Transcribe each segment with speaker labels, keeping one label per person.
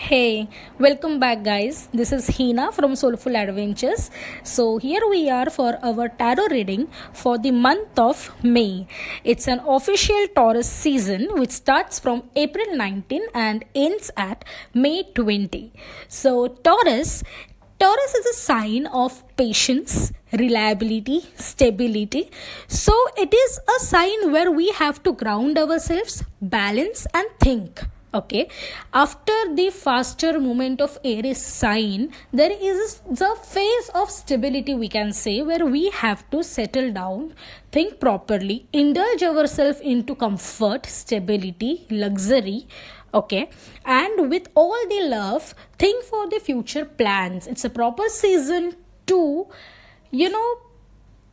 Speaker 1: Hey, welcome back, guys. This is Hina from Soulful Adventures. So, here we are for our tarot reading for the month of May. It's an official Taurus season which starts from April 19 and ends at May 20. So, Taurus is a sign of patience, reliability, stability. So, it is a sign where we have to ground ourselves, balance, and think. Okay, after the faster movement of Aries sign, there is the phase of stability, we can say, where we have to settle down, think properly, indulge ourselves into comfort, stability, luxury. Okay, and with all the love, think for the future plans. It's a proper season to, you know,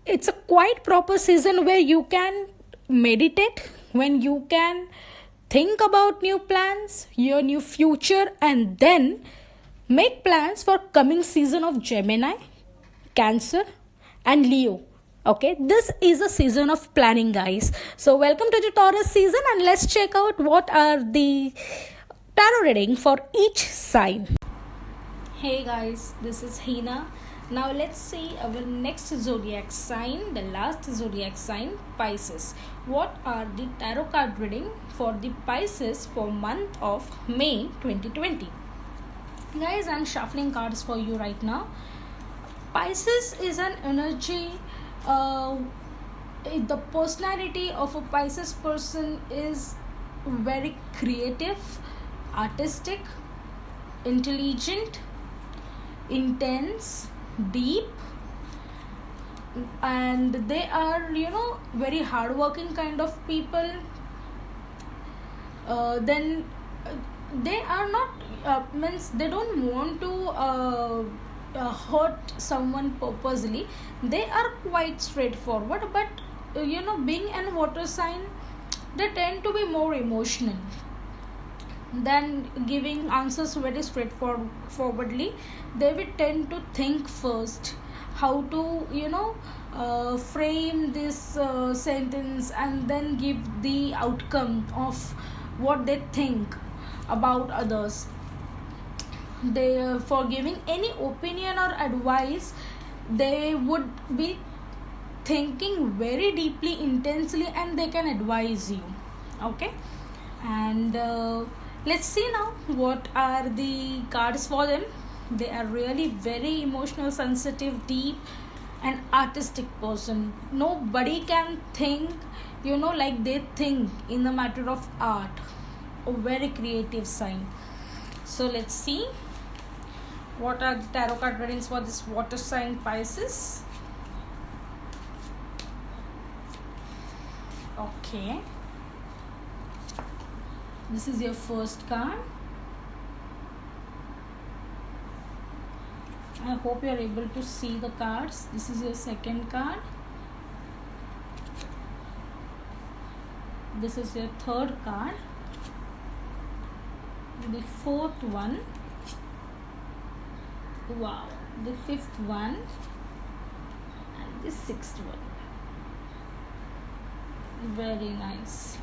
Speaker 1: it's a quite proper season where you can meditate, when you can think about new plans, your new future, and then make plans for coming season of Gemini, Cancer, and Leo. Okay, this is a season of planning, guys. So welcome to the Taurus season, and let's check out what are the tarot reading for each sign. Hey guys, this is Hina. Now let's see our next zodiac sign, the last zodiac sign, Pisces. What are the tarot card reading for the Pisces for month of May 2020? Guys, I'm shuffling cards for you right now. Pisces is an energy. The personality of a Pisces person is very creative, artistic, intelligent, intense, deep, and they are very hardworking kind of people. Then they are not means they don't want to hurt someone purposely. They are quite straightforward, but being an water sign, they tend to be more emotional than giving answers very straightforwardly. They will tend to think first how to frame this sentence and then give the outcome of what they think about others. They for giving any opinion or advice, they would be thinking very deeply, intensely, and they can advise you. Okay, and let's see now what are the cards for them. They are really very emotional, sensitive, deep, and artistic person. Nobody can think like they think in the matter of art. A very creative sign. So let's see what are the tarot card readings for this water sign, Pisces. Okay, this is your first card. I hope you are able to see the cards. This is your second card. This is your third card. The fourth one. Wow. The fifth one. And the sixth one. Very nice.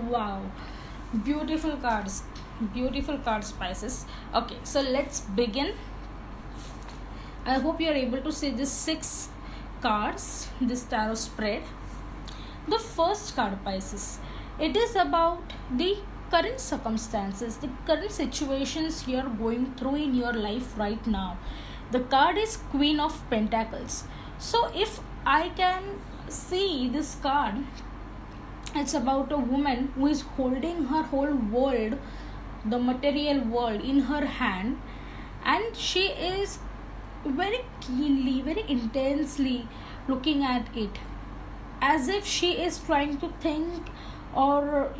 Speaker 1: Wow, beautiful cards, Pisces. Okay, so let's begin. I hope you are able to see these 6 cards, this tarot spread. The first card, Pisces, it is about the current circumstances, the current situations you are going through in your life right now. The card is Queen of Pentacles. So if I can see this card, it's about a woman who is holding her whole world, the material world, in her hand, and she is very keenly, very intensely looking at it, as if she is trying to think, or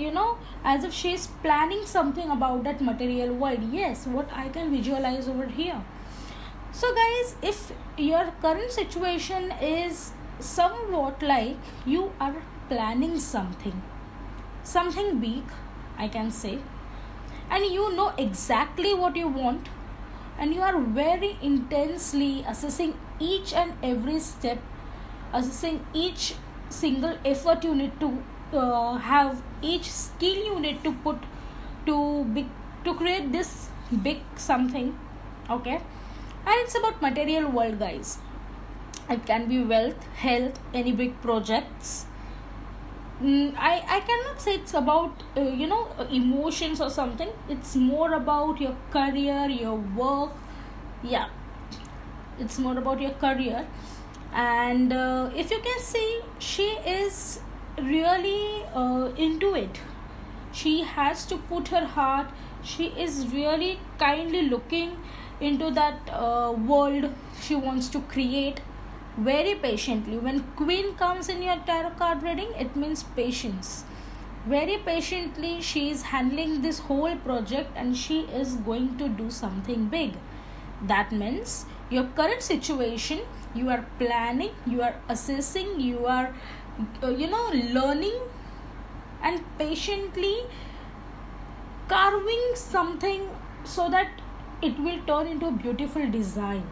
Speaker 1: as if she is planning something about that material world. Yes, what I can visualize over here. So guys, if your current situation is somewhat like you are planning something big, I can say, and you know exactly what you want, and you are very intensely assessing each and every step, assessing each single effort you need to have, each skill you need to put to big, to create this big something. Okay, and it's about material world, guys. It can be wealth, health, any big projects. I cannot say it's about emotions or something. It's more about your career, your work. Yeah, it's more about your career. And if you can see, she is really into it. She has to put her heart. She is really kindly looking into that world she wants to create very patiently. When queen comes in your tarot card reading, it means patience. Very patiently she is handling this whole project, and she is going to do something big. That means your current situation, you are planning, you are assessing, you are learning, and patiently carving something so that it will turn into a beautiful design.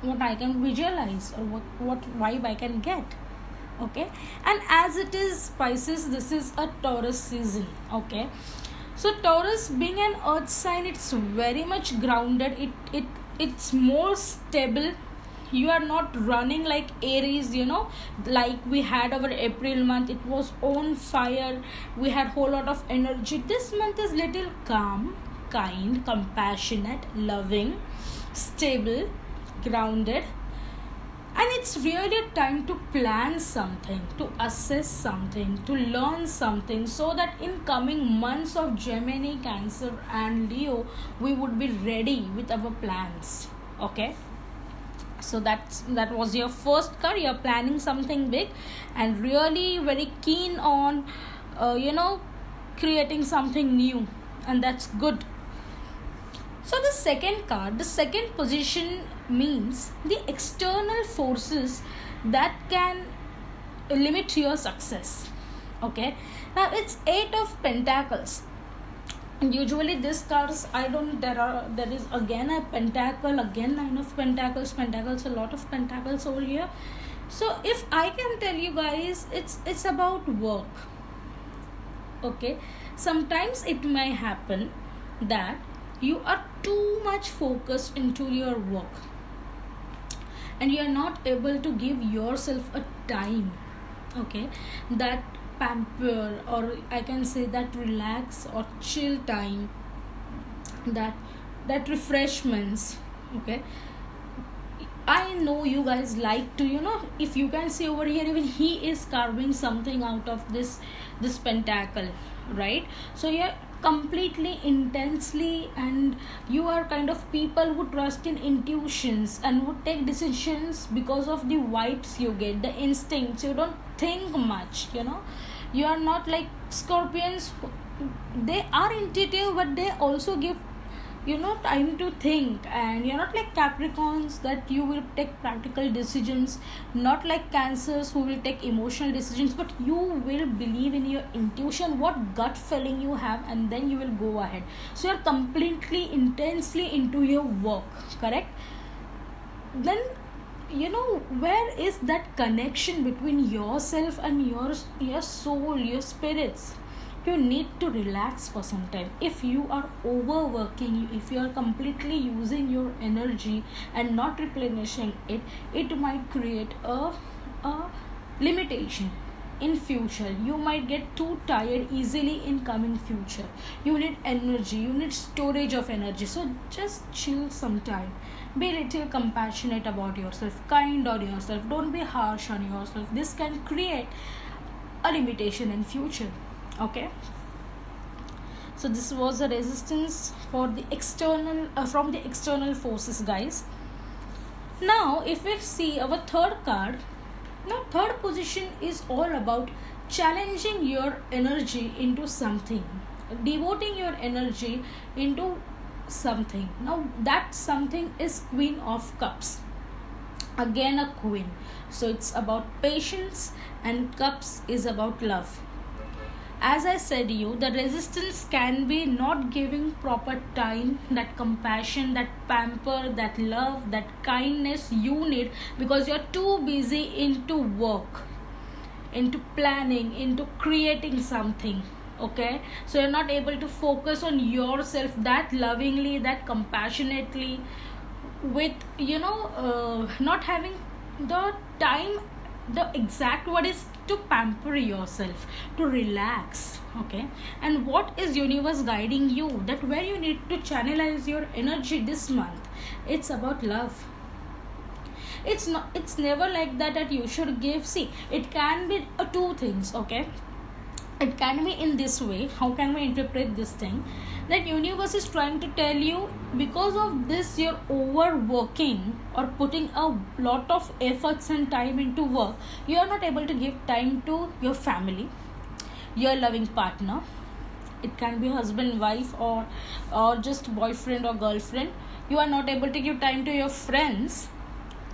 Speaker 1: What I can visualize, or what vibe I can get. Okay, and as it is Pisces, this is a Taurus season. Okay, so Taurus being an earth sign, it's very much grounded. It's more stable. You are not running like Aries, like we had our April month. It was on fire. We had whole lot of energy. This month is little calm, kind, compassionate, loving, stable, grounded. And it's really a time to plan something, to assess something, to learn something, so that in coming months of Gemini, Cancer and Leo, we would be ready with our plans. Okay, so that was your first card. You're planning something big and really very keen on creating something new, and that's good. So the second card, the second position, means the external forces that can limit your success. Okay, now it's Eight of Pentacles. Usually this cards, I don't, there is again a pentacle, again Nine of Pentacles, a lot of pentacles over here. So if I can tell you guys, it's about work. Okay, sometimes it may happen that you are too much focused into your work, and you are not able to give yourself a time, okay, that pamper, or I can say that relax or chill time, that refreshments. Okay, I know you guys like to, if you can see over here, even he is carving something out of this pentacle, right? So you're completely intensely, and you are kind of people who trust in intuitions and would take decisions because of the vibes you get, the instincts. You don't think much, you are not like Scorpions. They are intuitive, but they also give time to think. And you're not like Capricorns, that you will take practical decisions, not like Cancers who will take emotional decisions, but you will believe in your intuition, what gut feeling you have, and then you will go ahead. So you're completely intensely into your work, correct? Then where is that connection between yourself and your soul, your spirits? You need to relax for some time. If you are overworking, if you are completely using your energy and not replenishing it, it might create a limitation in future. You might get too tired easily in coming future. You need energy, you need storage of energy. So just chill some time. Be little compassionate about yourself, kind on yourself, don't be harsh on yourself. This can create a limitation in future. Okay, so this was a resistance for the external from the external forces, guys. Now if we see our third card, now third position is all about challenging your energy into something, devoting your energy into something. Now that something is Queen of Cups, again a queen. So it's about patience, and Cups is about love. As I said you, the resistance can be not giving proper time, that compassion, that pamper, that love, that kindness you need, because you're too busy into work, into planning, into creating something. Okay, so you're not able to focus on yourself that lovingly, that compassionately, with not having the time. The exact word is to pamper yourself, to relax. Okay, and what is universe guiding you, that where you need to channelize your energy this month? It's about love. It's never like that you should give. See, it can be two things. Okay, it can be in this way. How can we interpret this thing? That universe is trying to tell you, because of this you're overworking or putting a lot of efforts and time into work, you are not able to give time to your family, your loving partner. It can be husband, wife, or just boyfriend or girlfriend. You are not able to give time to your friends,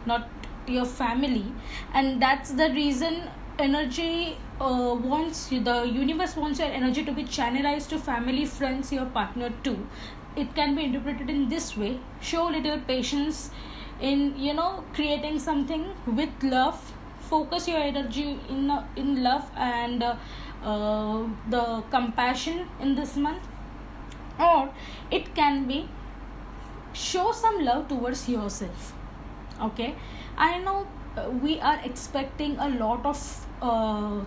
Speaker 1: not your family. And that's the reason energy wants you, the universe wants your energy to be channelized to family, friends, your partner too. It can be interpreted in this way. Show little patience in creating something with love. Focus your energy in love and the compassion in this month. Or it can be show some love towards yourself. Okay, I know we are expecting a lot of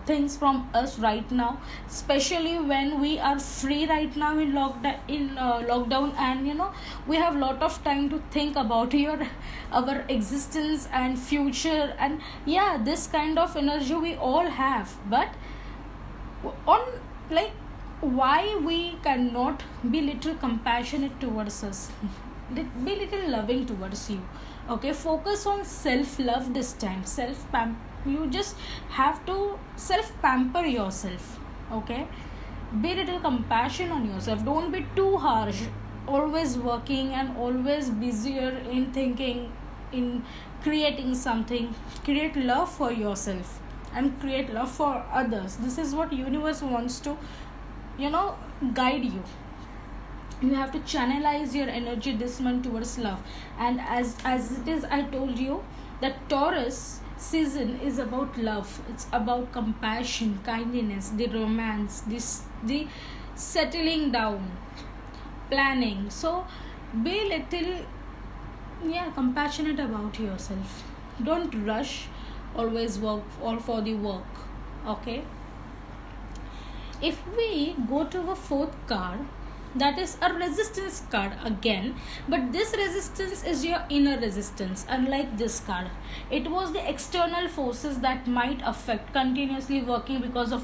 Speaker 1: things from us right now, especially when we are free right now in lockdown, and we have lot of time to think about your our existence and future. And yeah, this kind of energy we all have, but on, like, why we cannot be little compassionate towards us, be little loving towards you. Okay, focus on self love this time. You just have to self pamper yourself. Okay, be little compassion on yourself. Don't be too harsh, always working and always busier in thinking, in creating something. Create love for yourself and create love for others. This is what universe wants to guide you. You have to channelize your energy this month towards love. And as it is, I told you that Taurus season is about love. It's about compassion, kindness, the romance, the settling down, planning. So be little compassionate about yourself. Don't rush, always work all for the work. Okay, if we go to the fourth card, that is a resistance card again, but this resistance is your inner resistance. Unlike this card, it was the external forces that might affect continuously working because of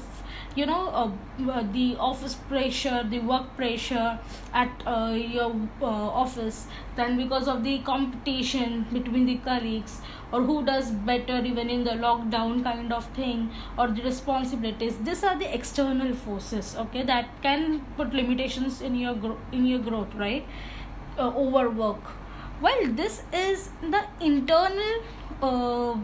Speaker 1: the office pressure, the work pressure at your office, then because of the competition between the colleagues, or who does better even in the lockdown kind of thing, or the responsibilities. These are the external forces, okay, that can put limitations in your growth, right? Overwork. While this is the internal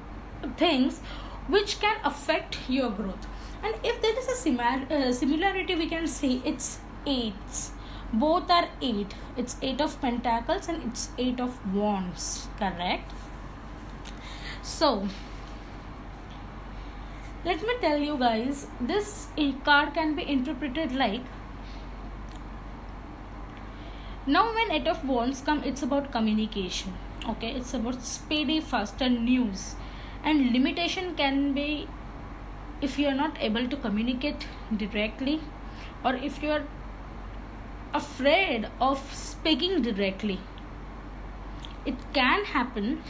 Speaker 1: things which can affect your growth. And if there is a similarity, we can say it's eights. Both are eight. It's eight of pentacles and it's eight of wands, correct? So let me tell you guys, this card can be interpreted like, now when eight of wands come, it's about communication. Okay, it's about speedy, faster news. And limitation can be if you are not able to communicate directly, or if you are afraid of speaking directly. It can happen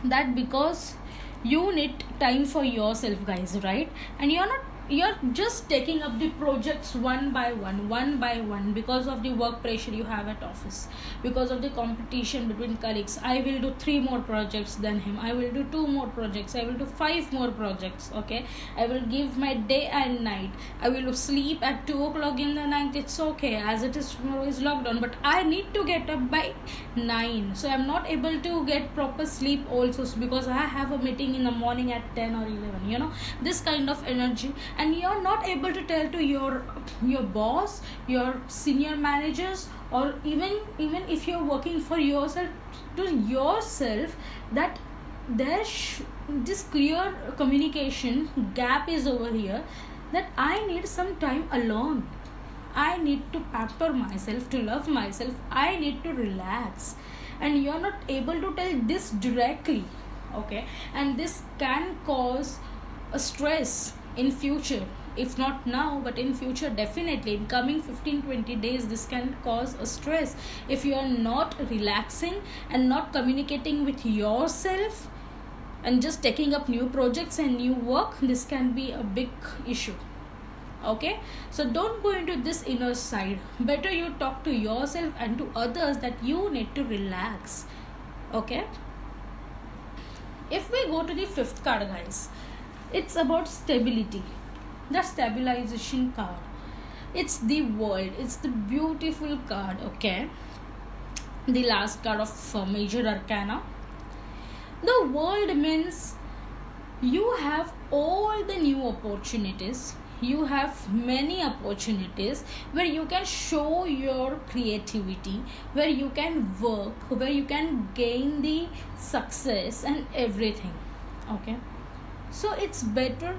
Speaker 1: that because you need time for yourself, guys, right? And you're just taking up the projects one by one because of the work pressure you have at office, because of the competition between colleagues. I will do 3 more projects than him, I will do 2 more projects, I will do 5 more projects. Okay, I will give my day and night, I will sleep at 2 o'clock in the night. It's okay, as it is, tomorrow is lockdown, but I need to get up by 9, so I'm not able to get proper sleep also, because I have a meeting in the morning at 10 or 11. This kind of energy. And you're not able to tell to your boss, your senior managers, or even if you're working for yourself, to yourself, that this clear communication gap is over here. that I need some time alone. I need to pamper myself, to love myself. I need to relax. And you're not able to tell this directly. Okay? And this can cause a stress in future. If not now, but in future, definitely in coming 15-20 days, this can cause a stress if you are not relaxing and not communicating with yourself and just taking up new projects and new work. This can be a big issue. Okay, so don't go into this inner side. Better you talk to yourself and to others that you need to relax. Okay, if we go to the fifth card, guys, it's about stability, the stabilization card. It's the world, it's the beautiful card. Okay, the last card of major arcana. The world means you have all the new opportunities. You have many opportunities where you can show your creativity, where you can work, where you can gain the success and everything. Okay, so it's better.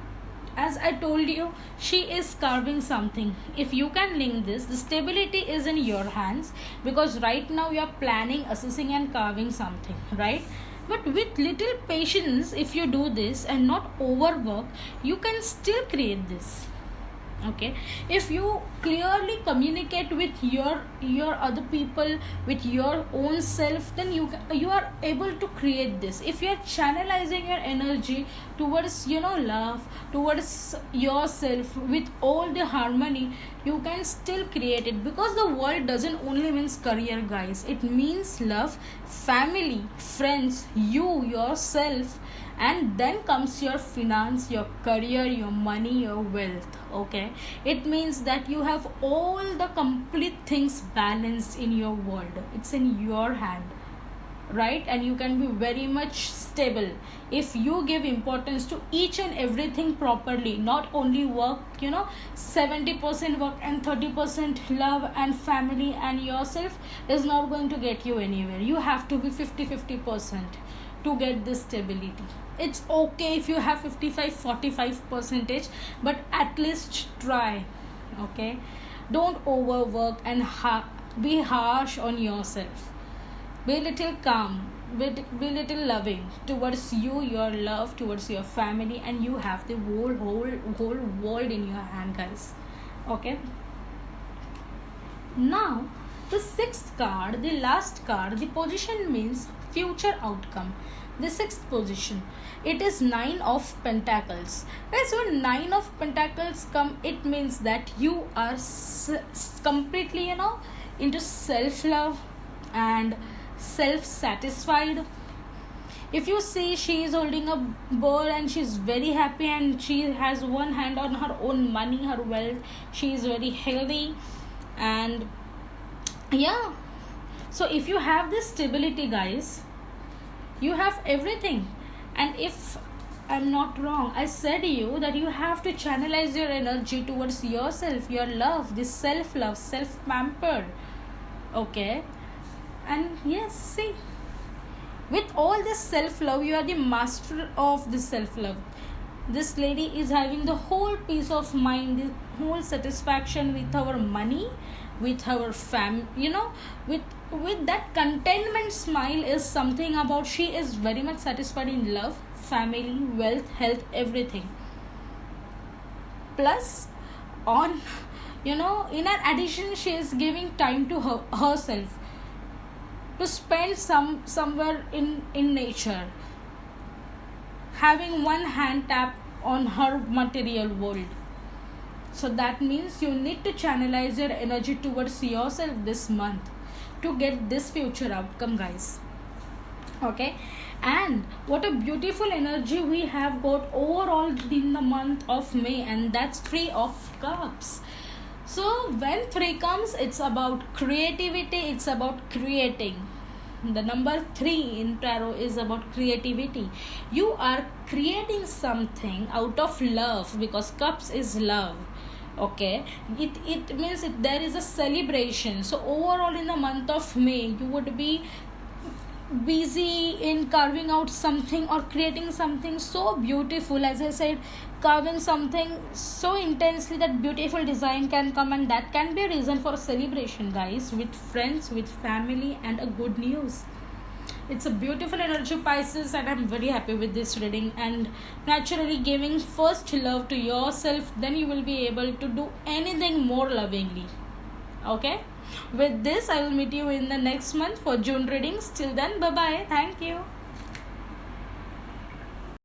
Speaker 1: As I told you, she is carving something. If you can link this, the stability is in your hands, because right now you are planning, assessing and carving something, right? But with little patience, if you do this and not overwork, you can still create this. Okay, if you clearly communicate with your other people, with your own self, then you are able to create this. If you are channelizing your energy towards love, towards yourself, with all the harmony, you can still create it. Because the world doesn't only means career, guys. It means love, family, friends, you yourself, and then comes your finance, your career, your money, your wealth. Okay, it means that you have all the complete things balanced in your world. It's in your hand, right? And you can be very much stable if you give importance to each and everything properly. Not only work, 70% work and 30% love and family and yourself is not going to get you anywhere. You have to be 50-50% to get this stability. It's okay if you have 55-45%, but at least try. Okay, don't overwork and be harsh on yourself. Be little calm, be little loving towards you, your love, towards your family, and you have the whole world in your hand, guys. Okay, now the sixth card, the last card, the position means future outcome. The sixth position, it is 9 of Pentacles. Guys, when 9 of Pentacles come, it means that you are completely into self-love and self-satisfied. If you see, she is holding a bird and she is very happy, and she has one hand on her own money, her wealth. She is very healthy, and yeah, so if you have this stability, guys, you have everything. And if I'm not wrong, I said you that you have to channelize your energy towards yourself, your love, this self-love, self-pamper. Okay, and yes, see, with all this self-love, you are the master of this self-love. This lady is having the whole peace of mind, the whole satisfaction with our money, with our with that contentment smile is something about. She is very much satisfied in love, family, wealth, health, everything. Plus, on in an addition, she is giving time to herself, to spend somewhere in nature, having one hand tap on her material world. So that means you need to channelize your energy towards yourself this month to get this future outcome, guys. Okay, and what a beautiful energy we have got overall in the month of May, and that's 3 of Cups. So when 3 comes, it's about creativity, it's about creating. The number 3 in tarot is about creativity. You are creating something out of love, because Cups is love. Okay, it means there is a celebration. So overall in the month of May, you would be busy in carving out something or creating something so beautiful. As I said, carving something so intensely that beautiful design can come, and that can be a reason for celebration, guys, with friends, with family, and a good news. It's a beautiful energy, Pisces, and I'm very happy with this reading. And naturally, giving first love to yourself, then you will be able to do anything more lovingly. Okay, with this, I will meet you in the next month for June readings. Till then, bye bye. Thank you.